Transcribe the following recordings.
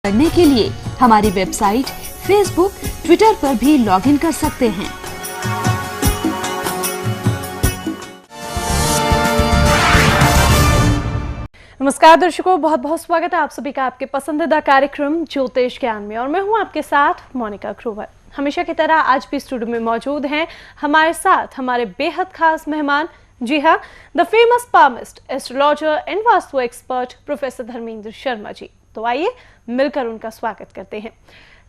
करने के लिए हमारी वेबसाइट, फेसबुक, ट्विटर पर भी लॉगिन कर सकते हैं। नमस्कार दर्शकों, बहुत बहुत स्वागत है आप सभी का आपके पसंदीदा कार्यक्रम ज्योतिष ज्ञान में। और मैं हूं आपके साथ मोनिका ग्रोवर। हमेशा की तरह आज भी स्टूडियो में मौजूद हैं हमारे साथ हमारे बेहद खास मेहमान। जी हाँ, the famous palmist, astrologer and vastu expert professor Dharmendra Sharma ji. तो आइए मिलकर उनका स्वागत करते हैं।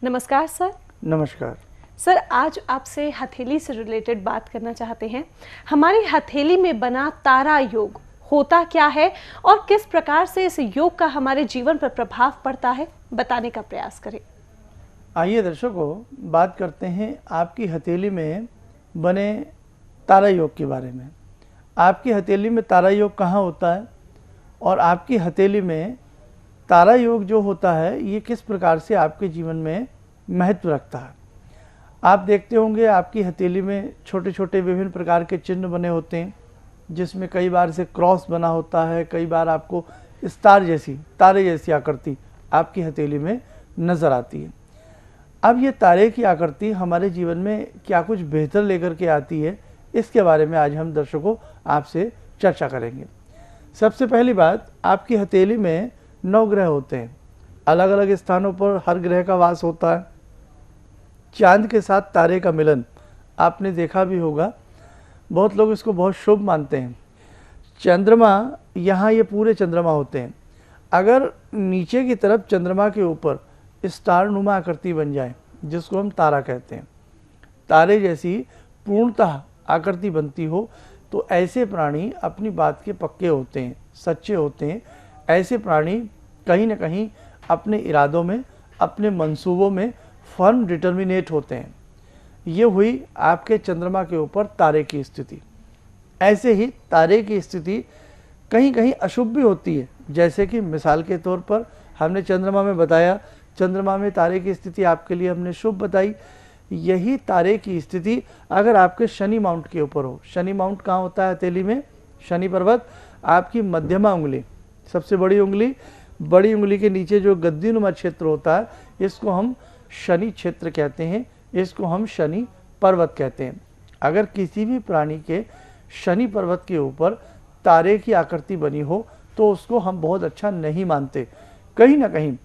नमस्कार सर। नमस्कार सर, आज आपसे हथेली से रिलेटेड बात करना चाहते हैं। हमारी हथेली में बना तारा योग होता क्या है और किस प्रकार से इस योग का हमारे जीवन पर प्रभाव पड़ता है, बताने का प्रयास करें। आइए दर्शकों, बात करते हैं आपकी हथेली में बने तारा योग के बारे में। आपकी हथेली में तारा योग कहाँ होता है और आपकी हथेली में तारा योग जो होता है ये किस प्रकार से आपके जीवन में महत्व रखता है। आप देखते होंगे आपकी हथेली में छोटे छोटे विभिन्न प्रकार के चिन्ह बने होते हैं, जिसमें कई बार से क्रॉस बना होता है, कई बार आपको स्टार जैसी, तारे जैसी आकृति आपकी हथेली में नज़र आती है। अब ये तारे की आकृति हमारे जीवन में क्या कुछ बेहतर लेकर के आती है, इसके बारे में आज हम दर्शकों आपसे चर्चा करेंगे। सबसे पहली बात, आपकी हथेली में 9 ग्रह होते हैं। अलग अलग स्थानों पर हर ग्रह का वास होता है। चांद के साथ तारे का मिलन आपने देखा भी होगा, बहुत लोग इसको बहुत शुभ मानते हैं। चंद्रमा, यहाँ ये पूरे चंद्रमा होते हैं। अगर नीचे की तरफ चंद्रमा के ऊपर स्टार नुमा आकृति बन जाए, जिसको हम तारा कहते हैं, तारे जैसी पूर्णतः आकृति बनती हो, तो ऐसे प्राणी अपनी बात के पक्के होते हैं, सच्चे होते हैं। ऐसे प्राणी कहीं ना कहीं अपने इरादों में, अपने मंसूबों में फर्म डिटर्मिनेट होते हैं। ये हुई आपके चंद्रमा के ऊपर तारे की स्थिति। ऐसे ही तारे की स्थिति कहीं कहीं अशुभ भी होती है। जैसे कि मिसाल के तौर पर हमने चंद्रमा में बताया, चंद्रमा में तारे की स्थिति आपके लिए हमने शुभ बताई। यही तारे की स्थिति अगर आपके शनि माउंट के ऊपर हो, शनि माउंट कहाँ होता है हथेली में? शनि पर्वत आपकी मध्यमा उंगली, सबसे बड़ी उंगली, बड़ी उंगली के नीचे जो गद्दीनुमा क्षेत्र होता है, इसको हम शनि क्षेत्र कहते हैं, इसको हम शनि पर्वत कहते हैं। अगर किसी भी प्राणी के शनि पर्वत के ऊपर तारे की आकृति बनी हो तो उसको हम बहुत अच्छा नहीं मानते। कहीं ना कहीं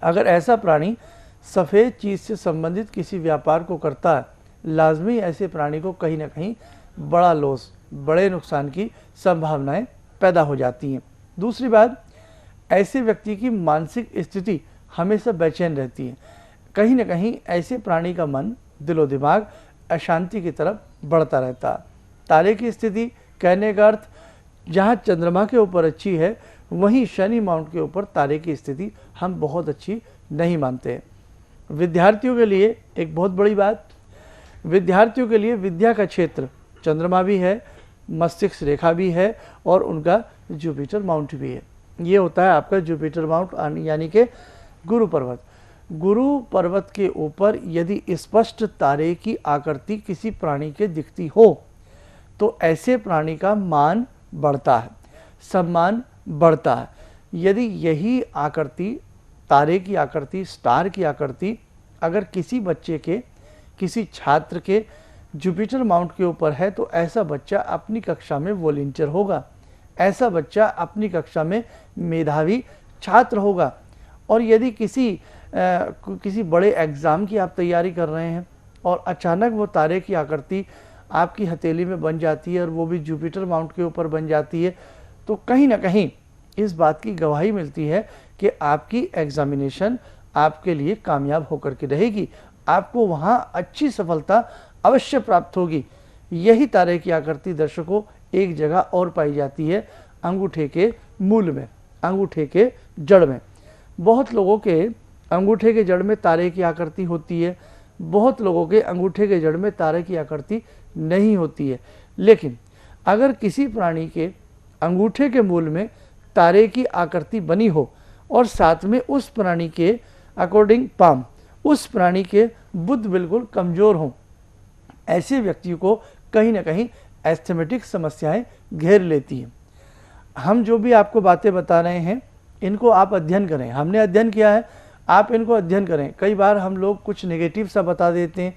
अगर ऐसा प्राणी सफ़ेद चीज़ से संबंधित किसी व्यापार को करता है, लाजमी ऐसे प्राणी को कहीं ना कहीं बड़ा लॉस, बड़े नुकसान की संभावनाएं पैदा हो जाती हैं। दूसरी बात, ऐसे व्यक्ति की मानसिक स्थिति हमेशा बेचैन रहती है। कहीं ना कहीं ऐसे प्राणी का मन, दिलो दिमाग अशांति की तरफ बढ़ता रहता है। तारे की स्थिति कहने का अर्थ, जहाँ चंद्रमा के ऊपर अच्छी है, वहीं शनि माउंट के ऊपर तारे की स्थिति हम बहुत अच्छी नहीं मानते हैं। विद्यार्थियों के लिए एक बहुत बड़ी बात, विद्यार्थियों के लिए विद्या का क्षेत्र चंद्रमा भी है, मस्तिष्क रेखा भी है और उनका जुपिटर माउंट भी है। ये होता है आपका जुपिटर माउंट, यानी कि गुरु पर्वत। गुरु पर्वत के ऊपर यदि स्पष्ट तारे की आकृति किसी प्राणी के दिखती हो तो ऐसे प्राणी का मान बढ़ता है, सम्मान बढ़ता है। यदि यही आकृति, तारे की आकृति, स्टार की आकृति अगर किसी बच्चे के, किसी छात्र के जुपिटर माउंट के ऊपर है, तो ऐसा बच्चा अपनी कक्षा में वॉलंटियर होगा, ऐसा बच्चा अपनी कक्षा में मेधावी छात्र होगा। और यदि किसी बड़े एग्ज़ाम की आप तैयारी कर रहे हैं और अचानक वो तारे की आकृति आपकी हथेली में बन जाती है और वो भी जुपिटर माउंट के ऊपर बन जाती है, तो कहीं ना कहीं इस बात की गवाही मिलती है कि आपकी एग्जामिनेशन आपके लिए कामयाब होकर के रहेगी, आपको वहाँ अच्छी सफलता अवश्य प्राप्त होगी। यही तारे की आकृति दर्शकों एक जगह और पाई जाती है, अंगूठे के मूल में, अंगूठे के जड़ में। बहुत लोगों के अंगूठे के जड़ में तारे की आकृति होती है, बहुत लोगों के अंगूठे के जड़ में तारे की आकृति नहीं होती है। लेकिन अगर किसी प्राणी के अंगूठे के मूल में तारे की आकृति बनी हो और साथ में उस प्राणी के अकॉर्डिंग पाम, उस प्राणी के बुद्ध बिल्कुल कमज़ोर हों, ऐसे व्यक्ति को कहीं ना कहीं एस्थमेटिक समस्याएं घेर लेती हैं। हम जो भी आपको बातें बता रहे हैं इनको आप अध्ययन करें। हमने अध्ययन किया है, आप इनको अध्ययन करें। कई बार हम लोग कुछ नेगेटिव सा बता देते हैं,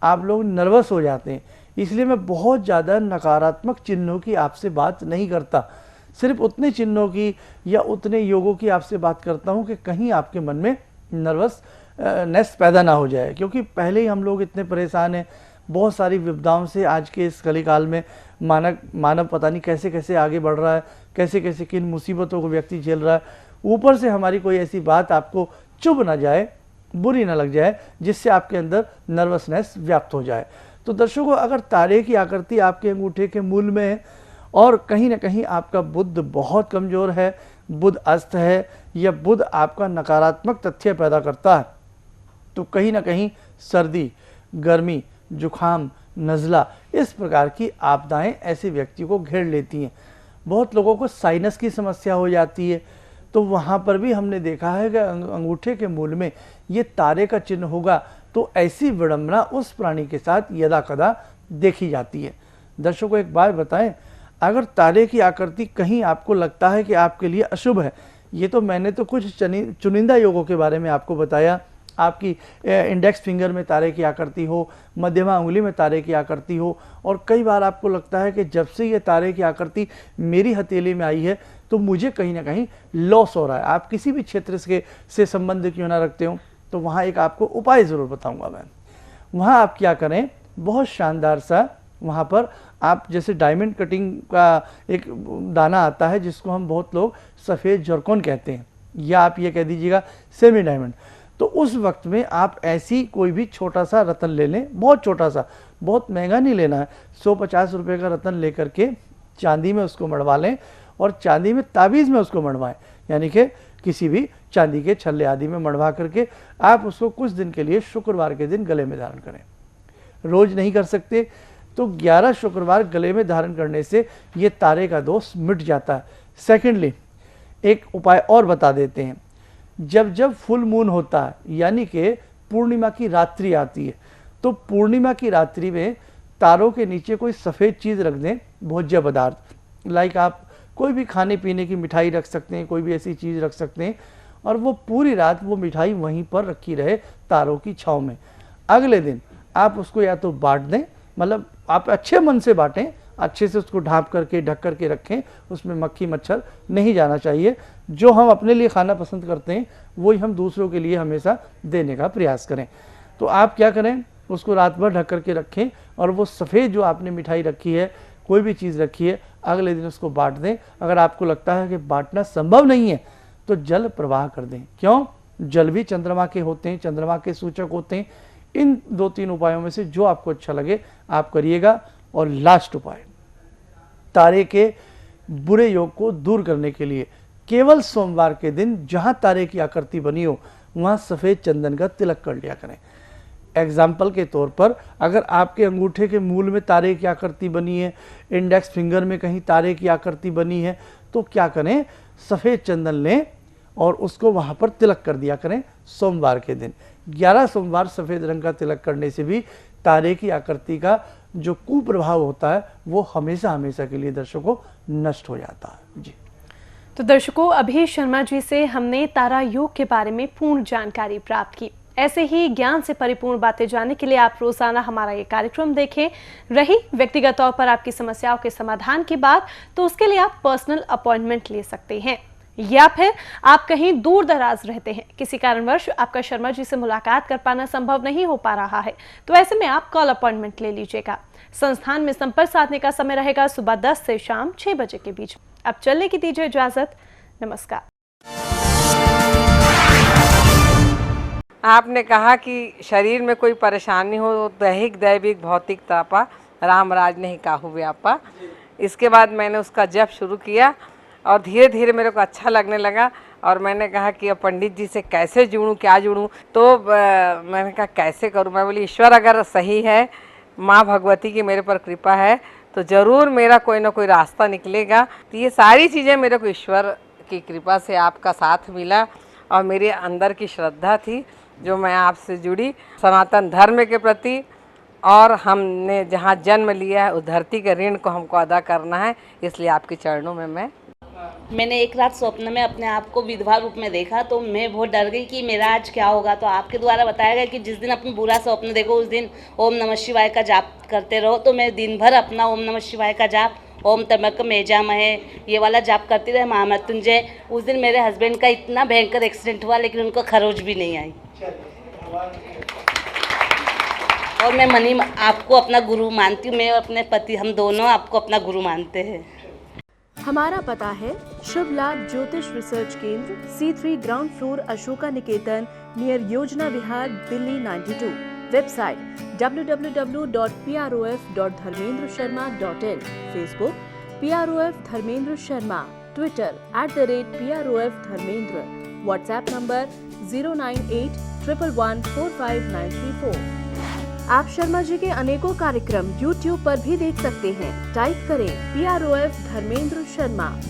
आप लोग नर्वस हो जाते हैं, इसलिए मैं बहुत ज़्यादा नकारात्मक चिन्हों की आपसे बात नहीं करता, सिर्फ उतने चिन्हों की या उतने योगों की आपसे बात करता हूँ कि कहीं आपके मन में नर्वसनेस पैदा ना हो जाए, क्योंकि पहले ही हम लोग इतने परेशान हैं बहुत सारी विपदाओं से। आज के इस कलिकाल में मानव पता नहीं कैसे कैसे आगे बढ़ रहा है, कैसे कैसे किन मुसीबतों को व्यक्ति झेल रहा है, ऊपर से हमारी कोई ऐसी बात आपको चुभ ना जाए, बुरी ना लग जाए, जिससे आपके अंदर नर्वसनेस व्याप्त हो जाए। तो दर्शकों, अगर तारे की आकृति आपके अंगूठे के मूल में है और कहीं ना कहीं आपका बुध बहुत कमज़ोर है, बुध अस्त है, या बुध आपका नकारात्मक तथ्य पैदा करता है, तो कहीं ना कहीं सर्दी, गर्मी, जुखाम, नज़ला, इस प्रकार की आपदाएं ऐसे व्यक्ति को घेर लेती हैं। बहुत लोगों को साइनस की समस्या हो जाती है, तो वहाँ पर भी हमने देखा है कि अंगूठे के मूल में ये तारे का चिन्ह होगा, तो ऐसी विडंबना उस प्राणी के साथ यदा कदा देखी जाती है। दर्शकों, एक बात बताएं, अगर तारे की आकृति कहीं आपको लगता है कि आपके लिए अशुभ है, ये तो मैंने तो कुछ चुनिंदा योगों के बारे में आपको बताया, आपकी इंडेक्स फिंगर में तारे की आकृति हो, मध्यमा उंगली में तारे की आकृति हो, और कई बार आपको लगता है कि जब से ये तारे की आकृति मेरी हथेली में आई है तो मुझे कहीं ना कहीं लॉस हो रहा है। आप किसी भी क्षेत्र से संबंध क्यों ना रखते हो, तो वहाँ एक आपको उपाय ज़रूर बताऊँगा मैं। वहाँ आप क्या करें, बहुत शानदार सा वहाँ पर आप जैसे डायमंड कटिंग का एक दाना आता है, जिसको हम बहुत लोग सफ़ेद जरकोन कहते हैं, या आप ये कह दीजिएगा सेमी डायमंड। तो उस वक्त में आप ऐसी कोई भी छोटा सा रत्न ले लें, बहुत छोटा सा, बहुत महंगा नहीं लेना है, 150 रुपये का रत्न लेकर के चांदी में उसको मढ़वा लें, और चांदी में ताबीज़ में उसको मढ़वाएं, यानी कि किसी भी चांदी के छल्ले आदि में मढ़वा करके आप उसको कुछ दिन के लिए शुक्रवार के दिन गले में धारण करें। रोज़ नहीं कर सकते तो 11 शुक्रवार गले में धारण करने से ये तारे का दोष मिट जाता है। सेकेंडली, एक उपाय और बता देते हैं, जब जब फुल मून होता है, यानी कि पूर्णिमा की रात्रि आती है, तो पूर्णिमा की रात्रि में तारों के नीचे कोई सफ़ेद चीज़ रख दें, भोज्य पदार्थ, लाइक आप कोई भी खाने पीने की मिठाई रख सकते हैं, कोई भी ऐसी चीज़ रख सकते हैं, और वो पूरी रात वो मिठाई वहीं पर रखी रहे तारों की छाँव में। अगले दिन आप उसको या तो बांट दें, मतलब आप अच्छे मन से बांटें, अच्छे से उसको ढाँप करके ढक करके रखें, उसमें मक्खी मच्छर नहीं जाना चाहिए। जो हम अपने लिए खाना पसंद करते हैं वही हम दूसरों के लिए हमेशा देने का प्रयास करें। तो आप क्या करें, उसको रात भर ढक करके रखें, और वो सफ़ेद जो आपने मिठाई रखी है, कोई भी चीज़ रखी है, अगले दिन उसको बांट दें। अगर आपको लगता है कि बांटना संभव नहीं है तो जल प्रवाह कर दें। क्यों? जल भी चंद्रमा के होते हैं, चंद्रमा के सूचक होते हैं। इन 2-3 उपायों में से जो आपको अच्छा लगे आप करिएगा। और लास्ट उपाय, तारे के बुरे योग को दूर करने के लिए केवल सोमवार के दिन जहाँ तारे की आकृति बनी हो वहाँ सफ़ेद चंदन का तिलक कर लिया करें। एग्जाम्पल के तौर पर, अगर आपके अंगूठे के मूल में तारे की आकृति बनी है, इंडेक्स फिंगर में कहीं तारे की आकृति बनी है, तो क्या करें, सफ़ेद चंदन लें और उसको वहाँ पर तिलक कर दिया करें सोमवार के दिन। 11 सोमवार सफ़ेद रंग का तिलक करने से भी तारे की आकृति का जो कुप्रभाव होता है वो हमेशा हमेशा के लिए दर्शकों नष्ट हो जाता है। जी, तो दर्शकों, अभी शर्मा जी से हमने तारा योग के बारे में पूर्ण जानकारी प्राप्त की। ऐसे ही ज्ञान से परिपूर्ण बातें जानने के लिए आप रोजाना हमारा ये कार्यक्रम देखें। रही व्यक्तिगत तौर पर आपकी समस्याओं के समाधान की बात, तो उसके लिए आप पर्सनल अपॉइंटमेंट ले सकते हैं, या फिर आप कहीं दूर दराज रहते हैं, किसी कारणवश आपका शर्मा जी से मुलाकात कर पाना संभव नहीं हो पा रहा है, तो ऐसे में आप कॉल अपॉइंटमेंट ले लीजिएगा। संस्थान में संपर्क साधने का समय रहेगा सुबह 10 से शाम 6 बजे के बीच। अब चलने की दीजिए इजाजत। नमस्कार। आपने कहा कि शरीर में कोई परेशानी हो, दैहिक दैविक भौतिक तापा, राम राज नहीं काहू व्यापा। इसके बाद मैंने उसका जप शुरू किया और धीरे धीरे मेरे को अच्छा लगने लगा। और मैंने कहा कि अब पंडित जी से कैसे जुड़ूं, क्या जुड़ूं, तो मैंने कहा कैसे करूं। मैं बोली ईश्वर अगर सही है, माँ भगवती की मेरे पर कृपा है, तो ज़रूर मेरा कोई ना कोई रास्ता निकलेगा। तो ये सारी चीज़ें मेरे को ईश्वर की कृपा से आपका साथ मिला और मेरे अंदर की श्रद्धा थी जो मैं आपसे जुड़ी सनातन धर्म के प्रति, और हमने जहाँ जन्म लिया है उस धरती के ऋण को हमको अदा करना है, इसलिए आपके चरणों में मैं मैंने एक रात स्वप्न में अपने आप को विधवा रूप में देखा, तो मैं बहुत डर गई कि मेरा आज क्या होगा। तो आपके द्वारा बताया गया कि जिस दिन अपनी बुरा स्वप्न देखो उस दिन ओम नमः शिवाय का जाप करते रहो। तो मैं दिन भर अपना ओम नमः शिवाय का जाप, ओम त्र्यंबकम यजामहे, ये वाला जाप करती रहे, महामृत्युंजय। उस दिन मेरे हस्बैंड का इतना भयंकर एक्सीडेंट हुआ लेकिन उनको खरोच भी नहीं आई। और मैं मनी आपको अपना गुरु मानती हूँ, मैं और अपने पति हम दोनों आपको अपना गुरु मानते हैं। हमारा पता है शुभ लाभ ज्योतिष research Kendra, C3 ground floor, Ashoka Niketan, near Yojana Vihar, Delhi 92। Website www.prof.dharmendrasharma.in, Facebook PROF Dharmendra Sharma, Twitter @PROF Dharmendra, WhatsApp number 09811145934। आप शर्मा जी के अनेकों कार्यक्रम YouTube पर भी देख सकते हैं। टाइप करें PROF धर्मेंद्र शर्मा।